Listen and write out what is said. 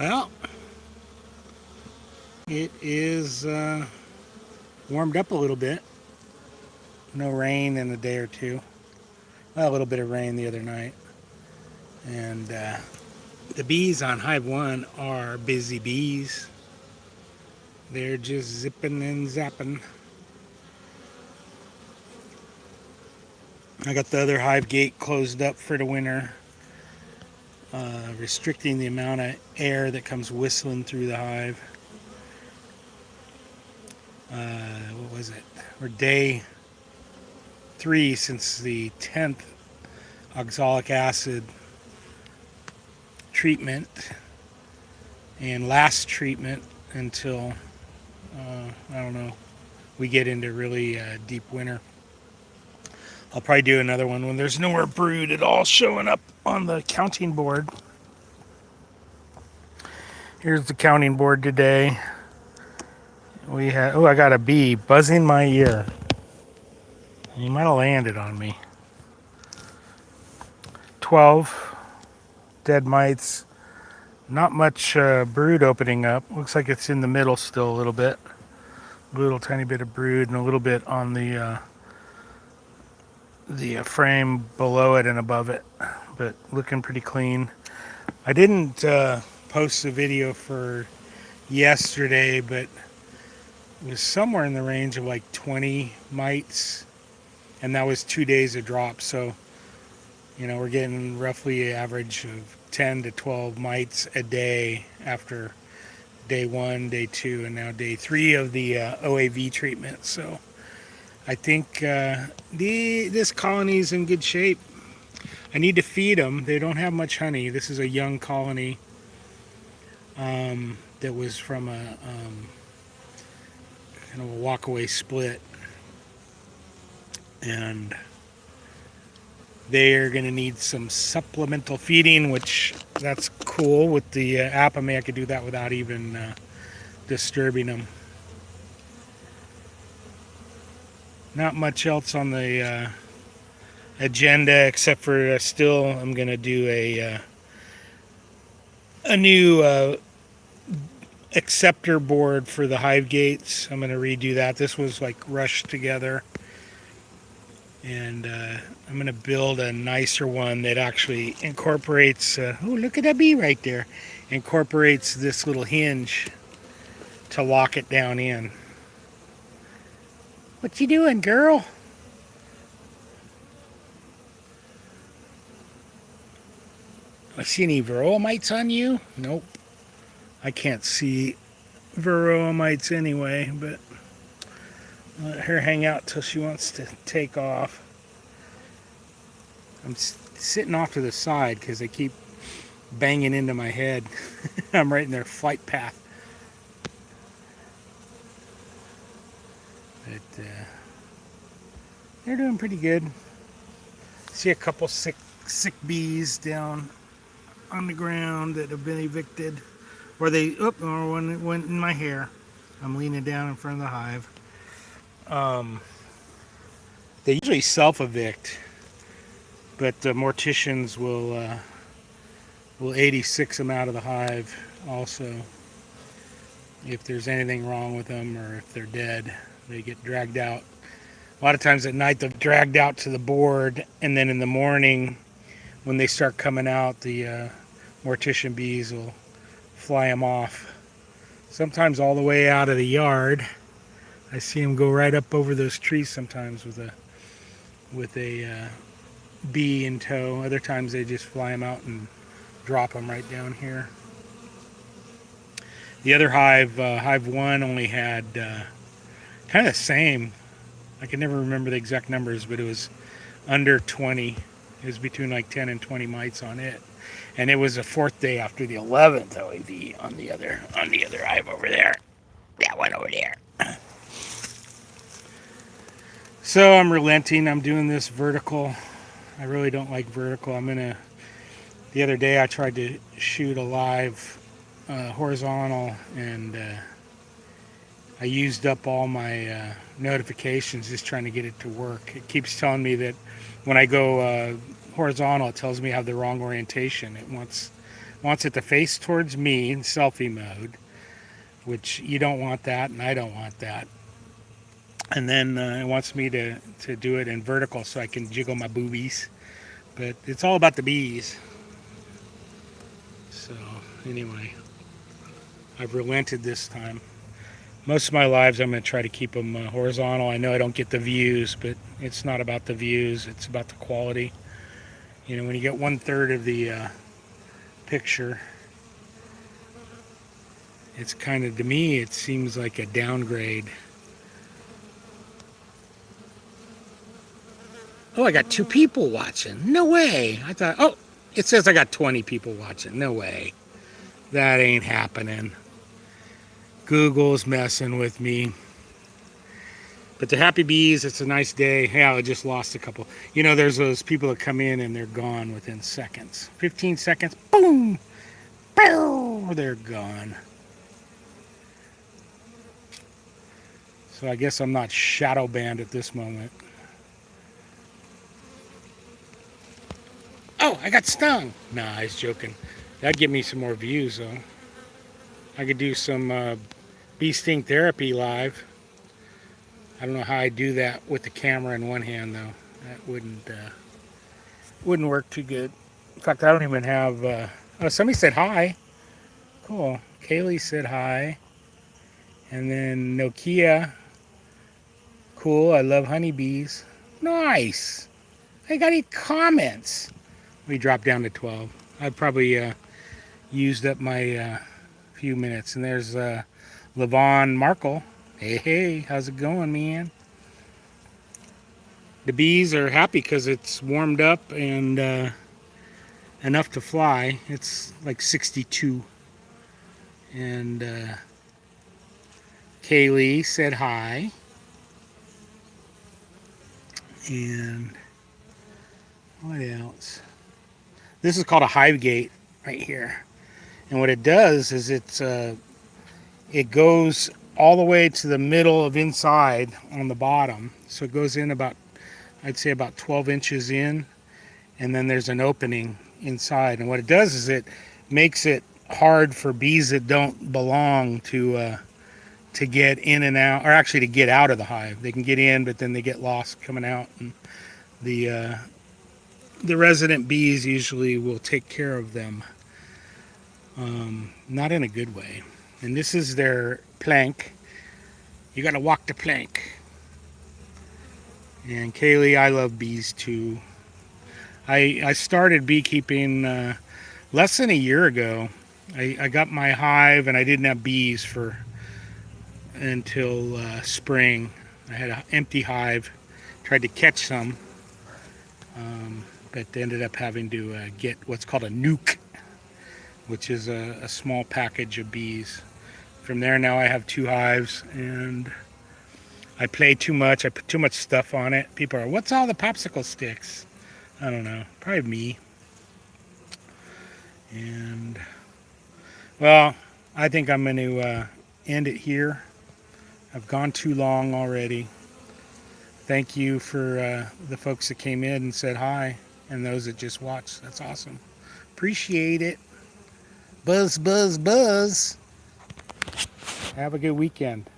Well, it is warmed up a little bit. No rain in a day or two. Well, a little bit of rain the other night. And the bees on Hive 1 are busy bees. They're just zipping and zapping. I got the other hive gate closed up for the winter, restricting the amount of air that comes whistling through the hive. What was it? We're day 3 since the 10th oxalic acid treatment and last treatment until, I don't know, we get into really deep winter. I'll probably do another one when there's no more brood at all showing up on the counting board. Here's the counting board today. We had, oh, I got a bee buzzing my ear. He might have landed on me. 12 dead mites. Not much brood opening up. Looks like it's in the middle still a little bit. A little tiny bit of brood and a little bit on the frame below it and above it, but looking pretty clean. I didn't post a video for yesterday, but it was somewhere in the range of like 20 mites, and that was 2 days of drop. So, we're getting roughly an average of 10 to 12 mites a day after day 1, day 2, and now day 3 of the OAV treatment. So I think this colony's in good shape. I need to feed them. They don't have much honey. This is a young colony that was from a kind of a walkaway split, and they are going to need some supplemental feeding, which that's cool. With the apimaye, I could do that without even disturbing them. Not much else on the agenda except for still I'm going to do a new acceptor board for the hive gates. I'm going to redo that. This was like rushed together, and I'm going to build a nicer one that actually incorporates oh, look at that bee right there, incorporates this little hinge to lock it down in. What you doing, girl? I see any varroa mites on you? Nope. I can't see varroa mites anyway, but let her hang out till she wants to take off. I'm sitting off to the side because they keep banging into my head. I'm right in their flight path. But they're doing pretty good. See a couple sick bees down on the ground that have been evicted, or one went in my hair. I'm leaning down in front of the hive. They usually self-evict, but the morticians will 86 them out of the hive also. If there's anything wrong with them or if they're dead, they get dragged out. A lot of times at night they're dragged out to the board, and then in the morning when they start coming out, the mortician bees will fly them off. Sometimes all the way out of the yard. I see them go right up over those trees sometimes with a bee in tow. Other times they just fly them out and drop them right down here. The other hive, Hive 1, only had kind of the same. I can never remember the exact numbers, but it was under 20. It was between like 10 and 20 mites on it. And it was the 4th day after the 11th OAV on the other hive over there. That one over there. So I'm relenting. I'm doing this vertical. I really don't like vertical. The other day I tried to shoot a live horizontal, and I used up all my notifications just trying to get it to work. It keeps telling me that when I go horizontal, it tells me I have the wrong orientation. It wants wants it to face towards me in selfie mode, which you don't want that, and I don't want that. And then it wants me to do it in vertical so I can jiggle my boobies. But it's all about the bees. So anyway, I've relented this time. Most of my lives I'm going to try to keep them horizontal. I know I don't get the views, but it's not about the views. It's about the quality. You know, when you get 1/3 of the picture, it's kind of, to me, it seems like a downgrade. Oh, I got 2 people watching. No way. I thought, oh, it says I got 20 people watching. No way. That ain't happening. Google's messing with me. But the happy bees, it's a nice day. Yeah, I just lost a couple. You know, there's those people that come in and they're gone within seconds. 15 seconds, boom, boom, they're gone. So I guess I'm not shadow banned at this moment. Oh, I got stung. Nah, I was joking. That'd give me some more views, though. I could do some bee sting therapy live. I don't know how I do that with the camera in one hand, though. That wouldn't work too good. In fact, I don't even have... oh, somebody said hi. Cool. Kaylee said hi. And then Nokia. Cool. I love honeybees. Nice. I got 8 comments. We dropped down to 12. I probably used up my few minutes. And there's Levon Markle. Hey, how's it going, man? The bees are happy because it's warmed up and enough to fly. It's like 62. And Kaylee said hi. And what else? This is called a hive gate right here. And what it does is it goes all the way to the middle of inside on the bottom. So it goes in about, I'd say about 12 inches in, and then there's an opening inside. And what it does is it makes it hard for bees that don't belong to get in and out, or actually to get out of the hive. They can get in, but then they get lost coming out. And the resident bees usually will take care of them, not in a good way. And this is their plank. You got to walk the plank. And Kaylee, I love bees too. I started beekeeping less than a year ago. I got my hive and I didn't have bees until spring. I had an empty hive. Tried to catch some, but ended up having to get what's called a nuke, which is a small package of bees. From there, now I have 2 hives, and I play too much. I put too much stuff on it. People are, what's all the popsicle sticks? I don't know. Probably me. And, well, I think I'm going to end it here. I've gone too long already. Thank you for the folks that came in and said hi, and those that just watched. That's awesome. Appreciate it. Buzz, buzz, buzz. Have a good weekend.